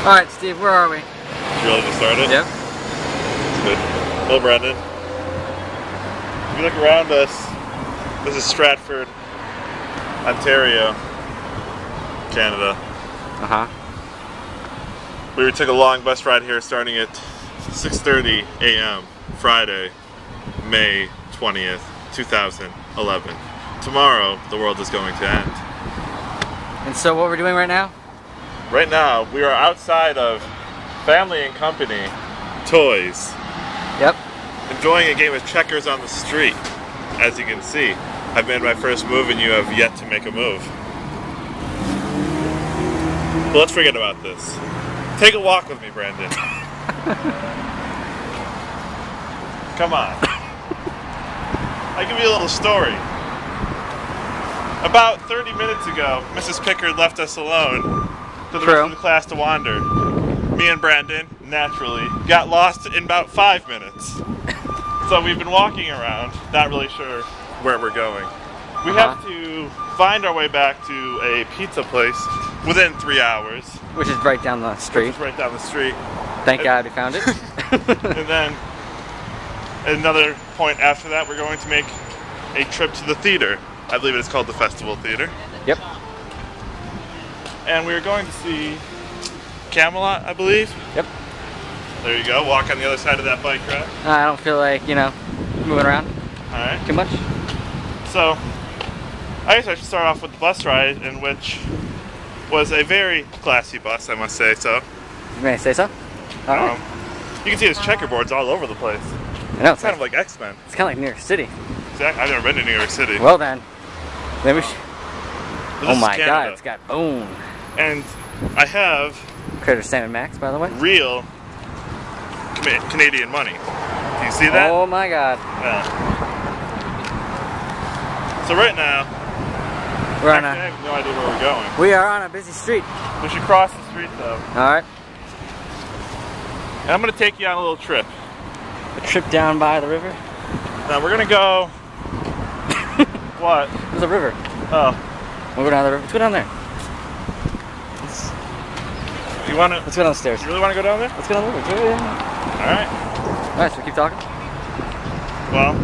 Alright, Steve, where are we? You ready to start it? Yep. That's good. Hello, Brandon. If you look around us, this is Stratford, Ontario, Canada. Uh-huh. We took a long bus ride here starting at 6:30 a.m. Friday, May 20th, 2011. Tomorrow, the world is going to end. And so what we're doing right now? Right now, we are outside of Family and Company Toys. Yep. Enjoying a game of checkers on the street. As you can see, I've made my first move and you have yet to make a move. But let's forget about this. Take a walk with me, Brandon. Come on. I'll give you a little story. About 30 minutes ago, Mrs. Pickard left us alone for the rest of the class to wander. Me and Brandon, naturally, got lost in about 5 minutes. So we've been walking around, not really sure where we're going. We have to find our way back to a pizza place within 3 hours. Which is right down the street. Which is right down the street. Thank God we found it. And then, at another point after that, we're going to make a trip to the theater. I believe it is called the Festival Theater. Yep. And we're going to see Camelot, I believe. Yep. There you go. Walk on the other side of that bike rack. I don't feel like, moving around Alright. too much. So, I guess I should start off with the bus ride, in which was a very classy bus, I must say so. You may say so? Alright. You can see there's checkerboards all over the place. I know, It's kind of like X-Men. It's kind of like New York City. Exactly. I've never been to New York City. Well then, maybe we should... But Oh this my is Canada. God, it's got boom. And I have Critter Sam & Max, by the way. real Canadian money. Do you see that? Oh my God. Yeah. So right now, We're on actually, I have no idea where we're going. We are on a busy street. We should cross the street though. Alright. And I'm going to take you on a little trip. A trip down by the river. Now we're going to go... What? There's a river. Oh. We'll go down the river. Let's go down there. You want to... Let's go downstairs. You really want to go down there? Let's go down the river. Alright. Alright, so we keep talking? Well,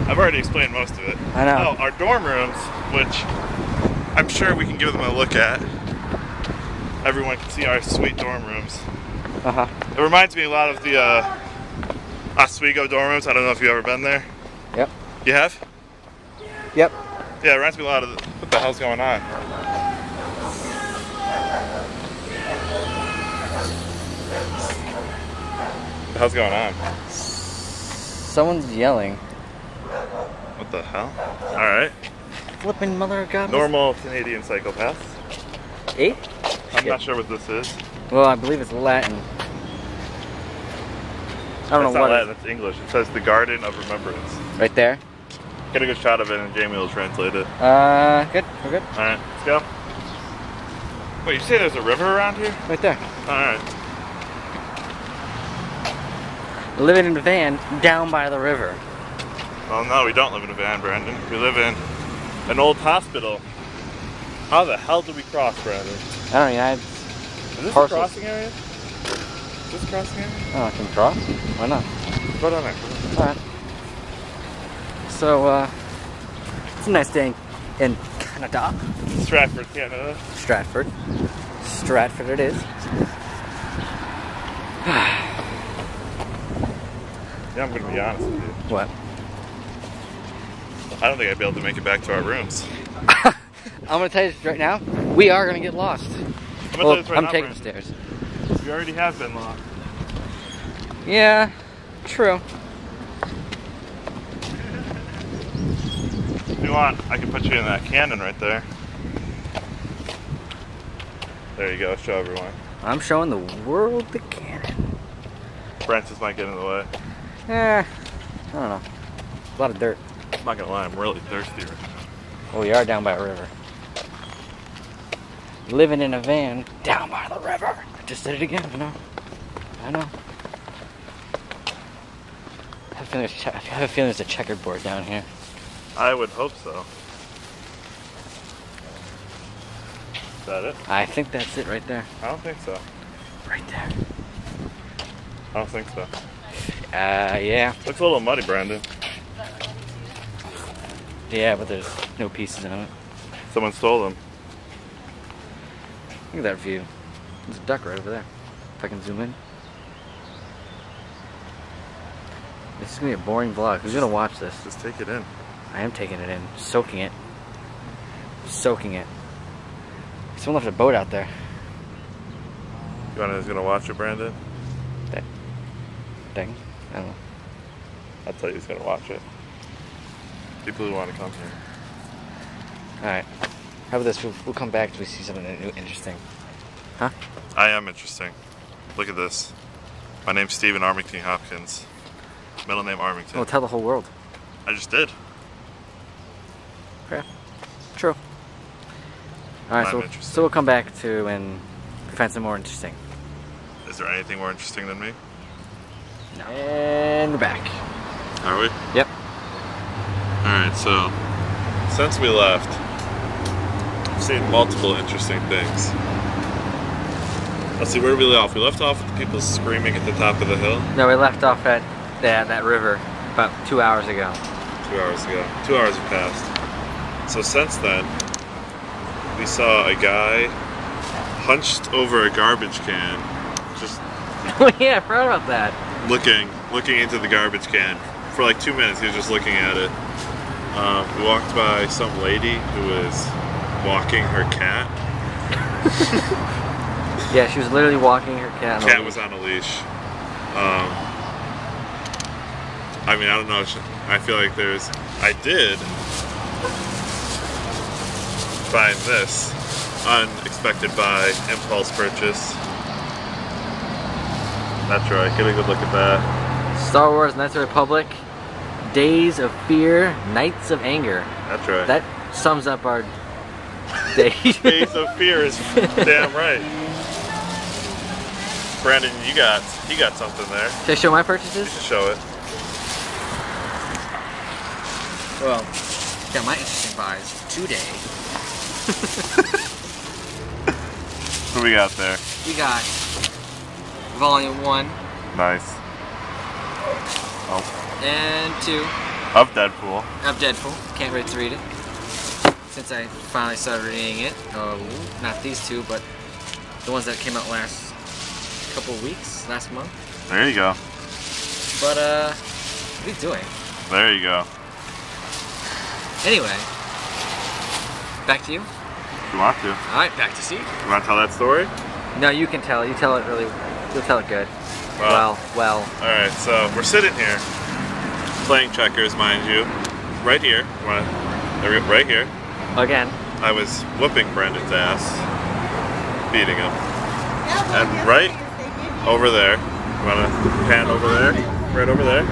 I've already explained most of it. I know. Oh, our dorm rooms, which I'm sure we can give them a look at. Everyone can see our sweet dorm rooms. Uh-huh. It reminds me a lot of the Oswego dorm rooms. I don't know if you've ever been there. Yep. You have? Yep. Yeah, it reminds me a lot of what the hell's going on? What the hell's going on? Someone's yelling. What the hell? Alright. Flipping mother of God. Normal Canadian psychopaths. Eh? I'm not sure what this is. Well, I believe it's Latin. I don't know It's not what Latin, it's English. It says the Garden of Remembrance. Right there. Get a good shot of it and Jamie will translate it. Good. We're good. Alright, let's go. Wait, you say there's a river around here? Right there. Alright. Living in a van down by the river. Well, no, we don't live in a van, Brandon. We live in an old hospital. How the hell did we cross, Brandon? I don't know, Is this a crossing area? Is this a crossing area? Oh, I can cross? Why not? Go down there. Alright. So, it's a nice day in Canada. Stratford, Canada. Stratford. Stratford it is. Yeah, I'm going to be honest with you. What? I don't think I'd be able to make it back to our rooms. I'm gonna tell you right now, we are gonna get lost. I'm taking the stairs. We already have been lost. Yeah, true. If you want, I can put you in that cannon right there. There you go, show everyone. I'm showing the world the cannon. Francis might get in the way. I don't know. A lot of dirt. I'm not gonna lie, I'm really thirsty right now. Well, we are down by a river. Living in a van down by the river. I just said it again, I know. I know. I have a feeling there's a checkerboard down here. I would hope so. Is that it? I think that's it right there. I don't think so. Right there. I don't think so. Yeah. Looks a little muddy, Brandon. Yeah, but there's no pieces in it. Someone stole them. Look at that view. There's a duck right over there. If I can zoom in. This is gonna be a boring vlog. Who's gonna watch this? Just take it in. I am taking it in, soaking it. Soaking it. Someone left a boat out there. You wanna who's gonna watch it, Brandon? That thing? I don't know. I'll tell you who's gonna watch it. People who want to come here. Alright. How about this? We'll come back till we see something new, interesting. Huh? I am interesting. Look at this. My name's Stephen Armington Hopkins. Middle name Armington. Well, tell the whole world. I just did. Okay. True. Alright, so we'll come back to and find some more interesting. Is there anything more interesting than me? No. And we're back. Are we? Yep. Alright, so since we left, I've seen multiple interesting things. Let's see, where did we leave off? We left off with the people screaming at the top of the hill. No, we left off at that river about 2 hours ago. 2 hours ago. 2 hours have passed. So since then, we saw a guy hunched over a garbage can, just Oh yeah, I forgot about that. looking into the garbage can. For like 2 minutes, he was just looking at it. We walked by some lady who was walking her cat. Yeah, she was literally walking her cat. Cat was on a leash. I mean, I don't know. I feel like I did find this unexpected buy, impulse purchase. That's right. Get a good look at that. Star Wars Knights of the Republic, Days of Fear, Nights of Anger. That's right. That sums up our day. Days of Fear is damn right. Brandon, you got something there. Should I show my purchases? You should show it. Well, got my interesting buys today. What do we got there? We got Volume 1. Nice. Oh. And 2. Of Deadpool. Of Deadpool. Can't wait to read it. Since I finally started reading it. Oh, not these two, but the ones that came out last couple weeks, last month. There you go. But, what are you doing? There you go. Anyway, back to you. If you want to. Alright, back to Steve. You want to tell that story? No, you can tell it. You tell it really, you'll tell it good. Well. Alright, so we're sitting here, playing checkers, mind you. Right here. Right here. Again. I was whooping Brandon's ass. Beating him. And right over there. You want to pan over there? Right over there?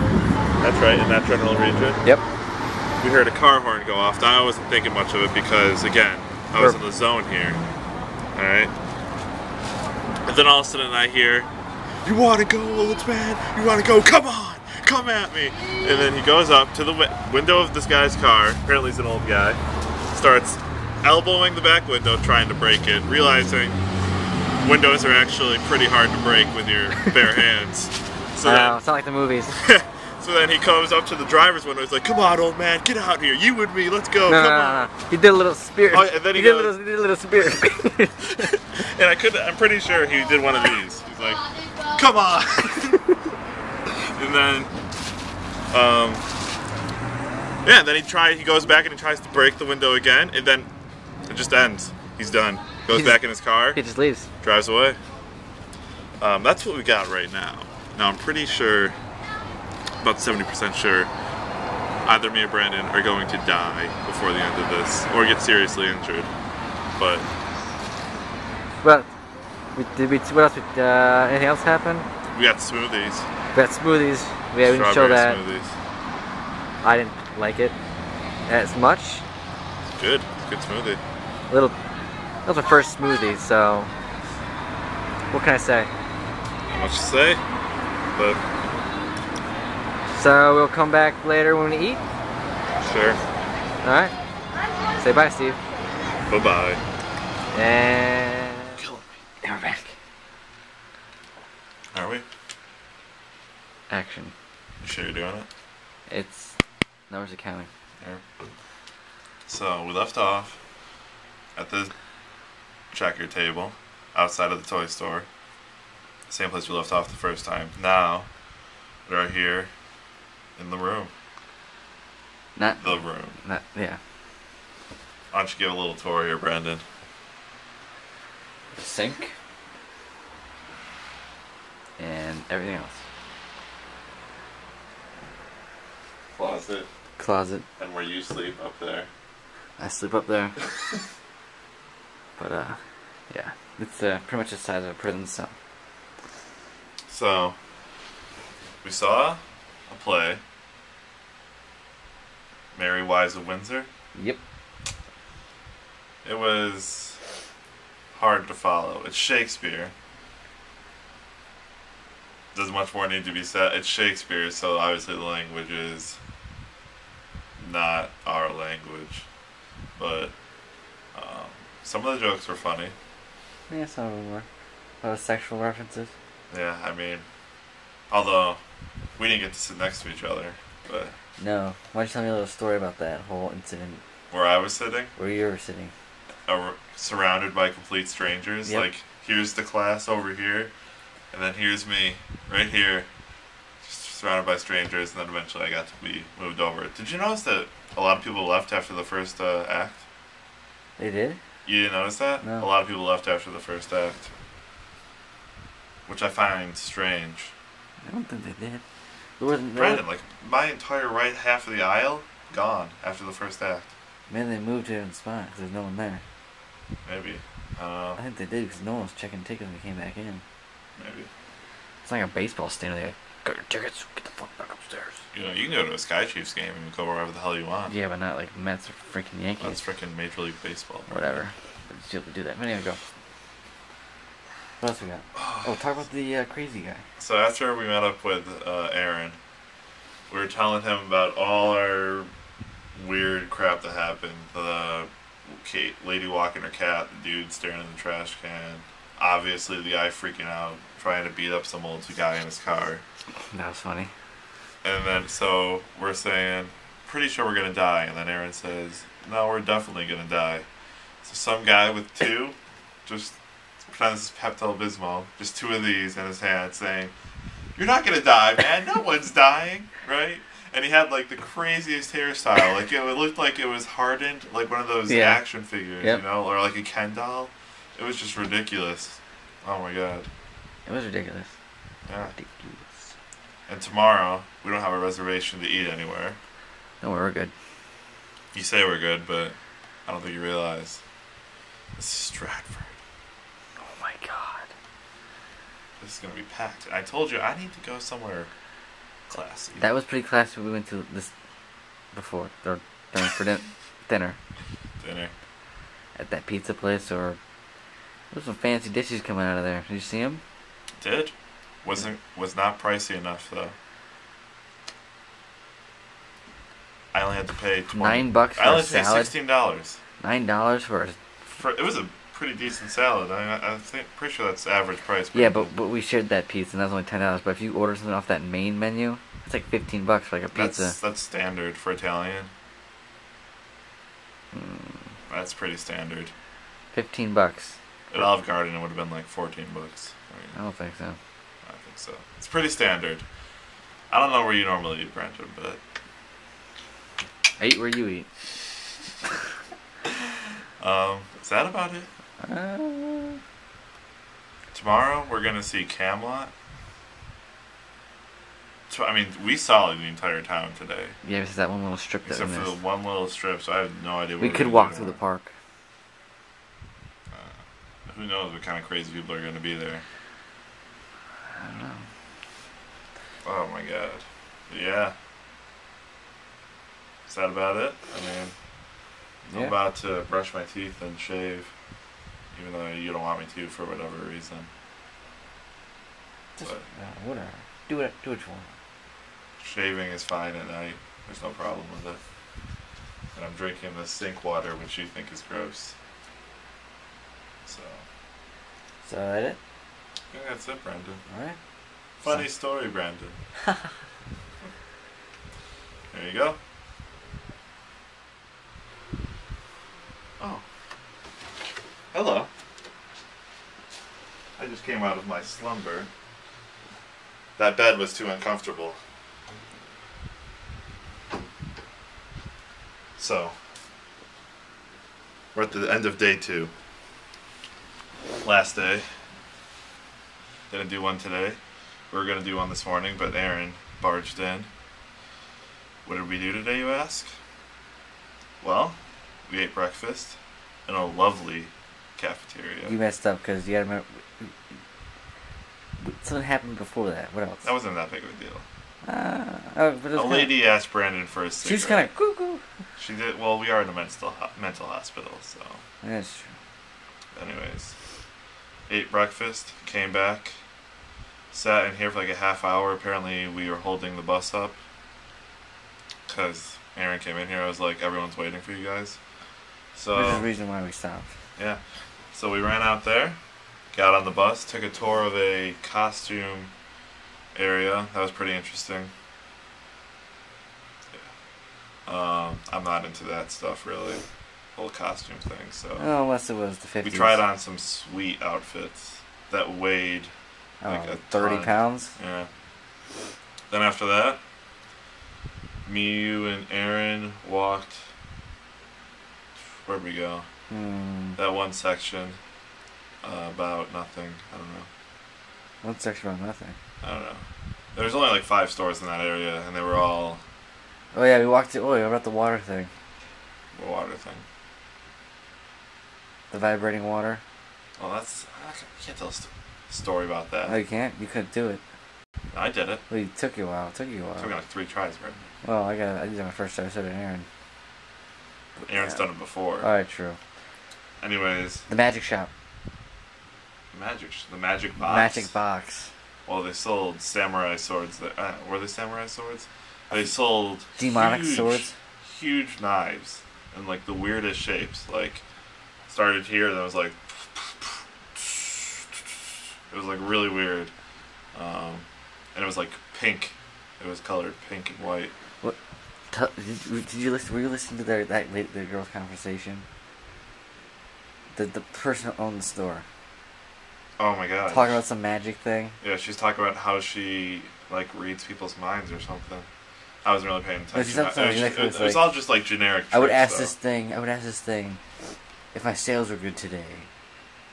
That's right, in that general region. Yep. We heard a car horn go off. I wasn't thinking much of it because, again, I was in the zone here. Alright? And then all of a sudden I hear, "You want to go, old man? You want to go? Come on! Come at me!" And then he goes up to the window of this guy's car. Apparently he's an old guy. Starts elbowing the back window, trying to break it, realizing windows are actually pretty hard to break with your bare hands. So it's not like the movies. So then he comes up to the driver's window. He's like, "Come on, old man, get out here. You and me, let's go. Come on." He did a little spirit. Oh, and then he did a little spirit. And I'm pretty sure he did one of these. He's like, "Come on." And then, yeah. And then he goes back and he tries to break the window again, and then it just ends. He's done. Goes back in his car. He just leaves. Drives away. That's what we got right now. Now I'm pretty sure, about 70% sure, either me or Brandon are going to die before the end of this, or get seriously injured. But what else? Anything else happen? we got smoothies. We got smoothies. We didn't show that. Smoothies. I didn't like it as much. It's good. Good smoothie. That was my first smoothie, so what can I say? Not much to say, but so we'll come back later when we eat. sure. All right. Say bye, Steve. Bye-bye. And Killing me. we're back. Are we? Action. You sure you're doing it? It's numbers accounting. Yeah. So we left off at the checker table outside of the toy store. Same place we left off the first time. Now we are here in the room. Not The room. Not yeah. Why don't you give a little tour here, Brandon? Sink and everything else. Closet. And where you sleep up there. I sleep up there. But yeah, it's pretty much the size of a prison cell. So we saw a play, Mary Wise of Windsor. Yep. It was hard to follow. It's Shakespeare. Does much more need to be said? It's Shakespeare, so obviously the language is not our language. But some of the jokes were funny. Yeah, some of them were. A lot of sexual references. Yeah, I mean, although we didn't get to sit next to each other, but No. Why don't you tell me a little story about that whole incident? where I was sitting, Where you were sitting. surrounded by complete strangers. Yep. Like, here's the class over here, and then here's me right here, just surrounded by strangers. And then eventually I got to be moved over. Did you notice that a lot of people left after the first act? They did? You didn't notice that? No. A lot of people left after the first act, which I find strange. I don't think they did. There wasn't. Brandon, like, my entire right half of the aisle gone after the first act. Maybe they moved to a different spot because there's no one there. Maybe. I don't know. I think they did because no one was checking tickets when we came back in. Maybe. It's like a baseball stand. They got your tickets. Get the fuck back upstairs. You know, you can go to a Sky Chiefs game and go wherever the hell you want. Yeah, but not like Mets or freaking Yankees. That's freaking Major League Baseball. Whatever. But you still have to do that. But anyway, go. What else we got? Oh, talk about the crazy guy. So after we met up with Aaron, we were telling him about all our weird crap that happened. The lady walking her cat, the dude staring in the trash can, obviously the guy freaking out, trying to beat up some old guy in his car. That was funny. And then, so we're saying, pretty sure we're gonna die. And then Aaron says, no, we're definitely gonna die. So some guy with two, just pretend this is Pepto-Bismol, just two of these in his hand, saying, you're not gonna die, man, no one's dying, right? And he had like the craziest hairstyle, like it looked like it was hardened, like one of those action figures, you know, or like a Ken doll. It was just ridiculous. Oh my god. It was ridiculous. Yeah. Ridiculous. And tomorrow, we don't have a reservation to eat anywhere. No, we're good. You say we're good, but I don't think you realize. This is Stratford. Oh my god. This is going to be packed. I told you, I need to go somewhere classy. That was pretty classy. We went to this before. Or during for dinner. Dinner. At that pizza place, or there's some fancy dishes coming out of there. Did you see them? Did. Was not pricey enough though. I only had to pay $9 for I only a salad. paid $16. $9 for a. It was a pretty decent salad. I think pretty sure that's average price. Yeah, but we shared that pizza, and that was only $10. But if you order something off that main menu, it's like $15 for like a pizza. That's standard for Italian. That's pretty standard. $15. At Olive Garden, it would have been like $14. I don't think so. I think so. It's pretty standard. I don't know where you normally eat, Brandon, but I eat where you eat. Is that about it? Tomorrow we're gonna see Camelot. So, I mean, we saw the entire town today. Yeah, it's that one little strip that except we for missed. the one little strip. So I have no idea. We could walk through the park. Who knows what kind of crazy people are going to be there? I don't know. Oh my god. Yeah. Is that about it? I mean, I'm about to brush my teeth and shave, even though you don't want me to for whatever reason. Just, whatever. Do what you want. Shaving is fine at night. There's no problem with it. And I'm drinking the sink water, which you think is gross. So that it? I think that's it, Brandon. Alright. Funny story, Brandon. There you go. Oh. Hello. I just came out of my slumber. That bed was too uncomfortable. So, we're at the end of day 2. Last day. Didn't do one today. We were going to do one this morning, but Aaron barged in. What did we do today, you ask? Well, we ate breakfast in a lovely cafeteria. You messed up because you had to remember. Something happened before that. What else? That wasn't that big of a deal. But A lady asked Brandon for a cigarette. She was kind of cuckoo. She did. Well, we are in a mental hospital, so. That's true. Anyways, ate breakfast, came back, sat in here for like a half hour. Apparently, we were holding the bus up because Aaron came in here. I was like, everyone's waiting for you guys. So. Which is the reason why we stopped. Yeah. So we ran out there, got on the bus, took a tour of a costume area. That was pretty interesting. Yeah. I'm not into that stuff really, whole costume thing. So. Oh, unless it was the 50s. We tried on some sweet outfits that weighed like a 30 ton. pounds. Yeah. Then after that, me, you, and Aaron walked. Where'd we go? That one section about nothing. I don't know. One section about nothing. I don't know. There was only like 5 stores in that area, and they were all Oh yeah, we walked to. Oh, yeah, about the water thing. the water thing. The vibrating water. Well, I can't tell a story about that. Oh, you can't. You couldn't do it. I did it. Well, it took you a while. It took you a while. It took me like 3 tries, right? Well, I did it my first time. I said it to Aaron. Aaron's done it before. Alright, true. Anyways, The magic shop. the magic box. Magic box. Well, they sold samurai swords. Were they samurai swords? They sold Demonic swords. Huge knives in like the weirdest shapes. Like started here, then it was like it was like really weird, and it was like pink. It was colored pink and white. What? Did you listen? Were you listening to the girl's conversation? The person who owned the store. Oh my god. Talking about some magic thing. Yeah, she's talking about how she like reads people's minds or something. I wasn't really paying attention. It was all just like generic. I would ask this thing. If my sales were good today.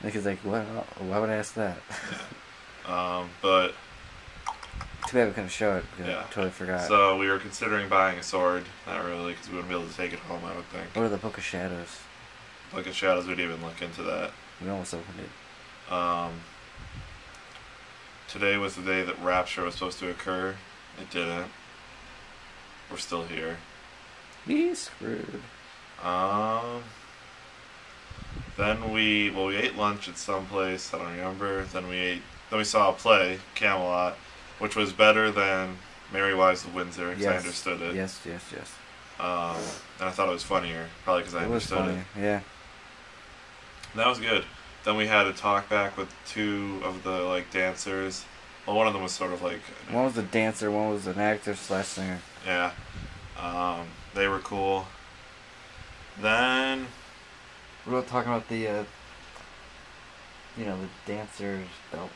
Like it's like, what? Why would I ask that? Yeah. But. Too bad we couldn't show it. Because Yeah. I totally forgot. So we were considering buying a sword. Not really, because we wouldn't be able to take it home. I would think. What are the Book of Shadows? Book of Shadows. We'd even look into that. We almost opened it. Today was the day that Rapture was supposed to occur. It didn't. We're still here. We screwed. Then we ate lunch at some place. I don't remember. Then we saw a play, Camelot, which was better than Merry Wives of Windsor because I understood it. Yes. And I thought it was funnier, probably because I understood it. Yeah. That was good. Then we had a talk back with 2 of the like dancers. Well, one of them was sort of like. One was a dancer. One was an actor / singer. Yeah. They were cool. Then. We were talking about the dancer's belt.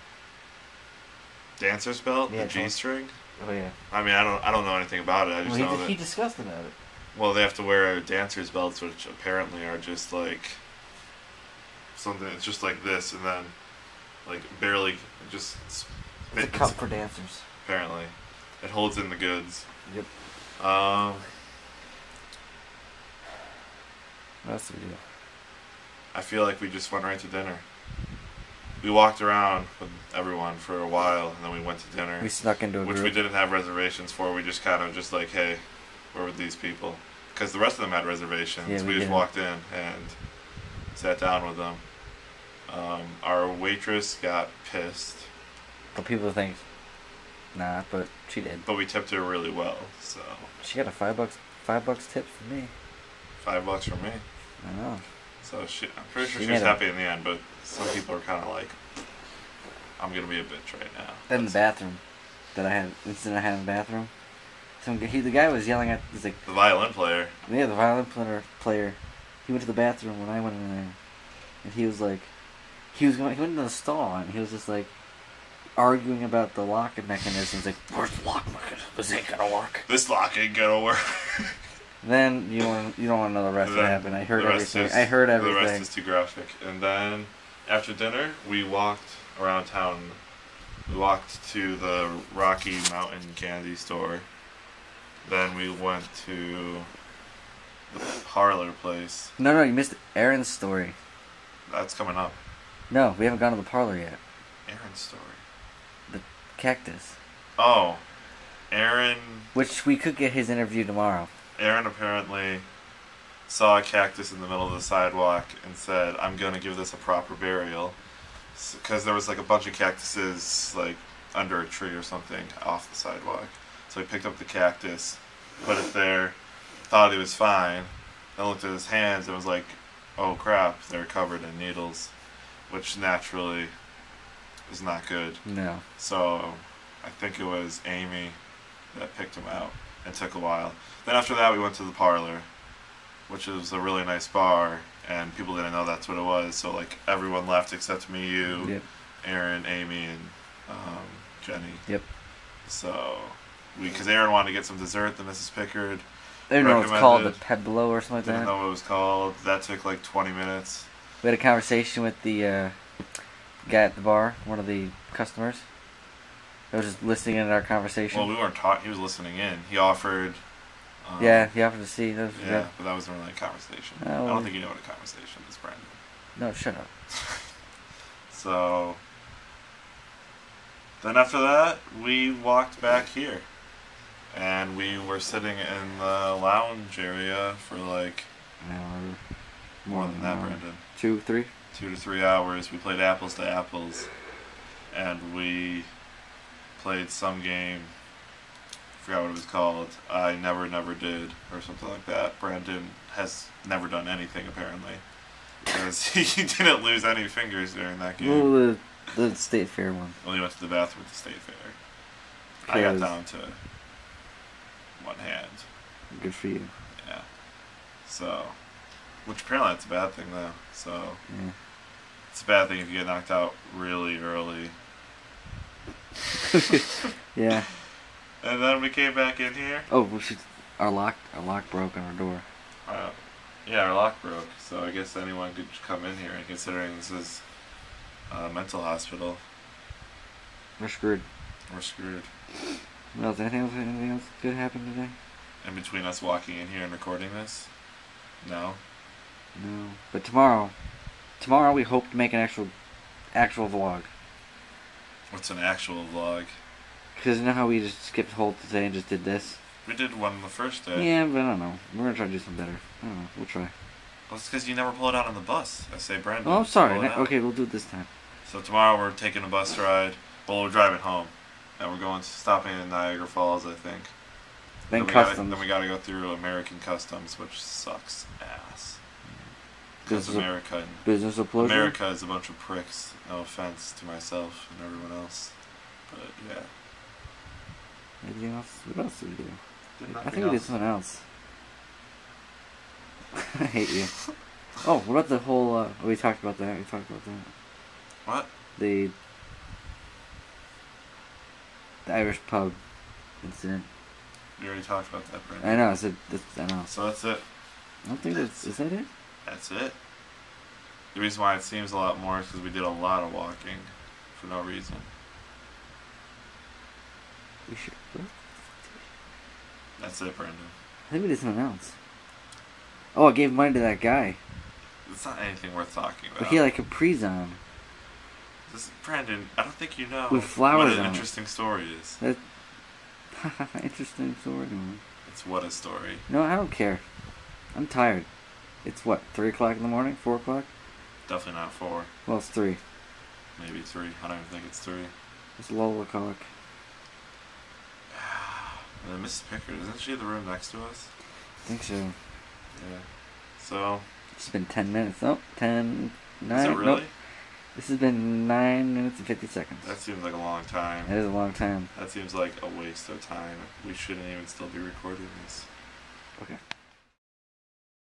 Dancer's belt, Yeah, the G-string. Oh yeah. I mean, I don't know anything about it. I just know that. He discussed about it. Well, they have to wear dancer's belts, which apparently are just like something. It's just like this, and then like barely just. It's a cup for dancers. Apparently, it holds in the goods. Yep. What else did we do? I feel like we just went right to dinner. We walked around with everyone for a while, and then we went to dinner. We snuck into a which group. we didn't have reservations for. We just kind of just like, hey, where were these people? Because the rest of them had reservations. Yeah, we just walked in and sat down with them. Our waitress got pissed. But people think, nah, but she did. But we tipped her really well, so. She got a $5 tip for me. $5 from me. I know. So I'm pretty sure she was happy in the end, but some people are kind of like, I'm gonna be a bitch right now. In the bathroom, incident I had in the bathroom. The guy was yelling at, he's like, the violin player. Yeah, the violin player. He went to the bathroom when I went in there, and he was like, he went into the stall, and he was just like arguing about the locking mechanism. He's like, where's the lock mechanism? This ain't gonna work. This lock ain't gonna work. Then you don't want to know the rest of what happened. I heard everything. The rest is too graphic. And then after dinner, we walked around town. We walked to the Rocky Mountain candy store. Then we went to the parlor place. No, you missed Aaron's story. That's coming up. No, we haven't gone to the parlor yet. Aaron's story. The cactus. Oh, Aaron. Which we could get his interview tomorrow. Aaron apparently saw a cactus in the middle of the sidewalk and said, I'm going to give this a proper burial. Because there was like a bunch of cactuses like under a tree or something off the sidewalk. So he picked up the cactus, put it there, thought he was fine, then looked at his hands and was like, oh crap, they're covered in needles. Which naturally is not good. No. So I think it was Amy that picked him out. It took a while. Then after that we went to the parlor, which is a really nice bar, and people didn't know that's what it was, so like everyone left except me, you, yep. Aaron, Amy, and Jenny. Yep. So, because Aaron wanted to get some dessert, the Mrs. Pickard I didn't know what it's called, the Peblo or something like that. Didn't know what it was called. That took like 20 minutes. We had a conversation with the guy at the bar, one of the customers. I was just listening in our conversation. Well, we weren't talking. He was listening in. He offered. Yeah, he offered to see. That was good. But that wasn't really a conversation. Oh, I don't think you know what a conversation is, Brandon. No, shut up. So, then after that, we walked back here. And we were sitting in the lounge area for like an hour. More than that, Brandon. 2, 3? 2 to 3 hours. We played apples to apples. And we played some game. I forgot what it was called. I never did, or something like that. Brandon has never done anything, apparently. Because he didn't lose any fingers during that game. Well, the State Fair one. Well, he went to the bathroom at the State Fair. I got down to one hand. Good for you. Yeah. So, which apparently that's a bad thing, though. So, yeah. It's a bad thing if you get knocked out really early. Yeah. And then we came back in here. Oh, our lock broke on our door. Yeah, our lock broke. So I guess anyone could come in here. And considering this is a mental hospital, we're screwed. We're screwed. Well, anything else good happen today? In between us walking in here and recording this? No. No. But tomorrow we hope to make an actual vlog. What's an actual vlog? Because you know how we just skipped whole today and just did this? We did one the first day. Yeah, but I don't know. We're going to try to do something better. I don't know. We'll try. Well, it's because you never pull it out on the bus. I say, Brandon. Oh, I'm sorry. Okay, we'll do it this time. So tomorrow we're taking a bus ride. Well, we're driving home. And we're stopping in Niagara Falls, I think. Then customs. Then we gotta go through American customs, which sucks ass. Because America is a bunch of pricks. No offense to myself and everyone else. But, yeah. Anything else? What else did we do? I think we did something else. I hate you. Oh, what about the whole, we talked about that. What? The Irish pub incident. We already talked about that, Brandon. I know, I know. So that's it. I don't think is that it? That's it. The reason why it seems a lot more is because we did a lot of walking for no reason. We should. That's it, Brandon. I think we did something else. Oh, I gave money to that guy. It's not anything worth talking about. But he had like capris on. Brandon, I don't think you know with flowers what an on interesting story is. Interesting story. It's what a story. No, I don't care. I'm tired. It's what, 3 o'clock in the morning? 4 o'clock? Definitely not 4. Well, it's 3. Maybe 3. I don't even think it's 3. It's lull o'clock. And then Mrs. Pickard, isn't she in the room next to us? I think so. Yeah. So. It's been 10 minutes. Oh, 10, 9. Is it really? Nope. This has been 9 minutes and 50 seconds. That seems like a long time. That is a long time. That seems like a waste of time. We shouldn't even still be recording this. Okay.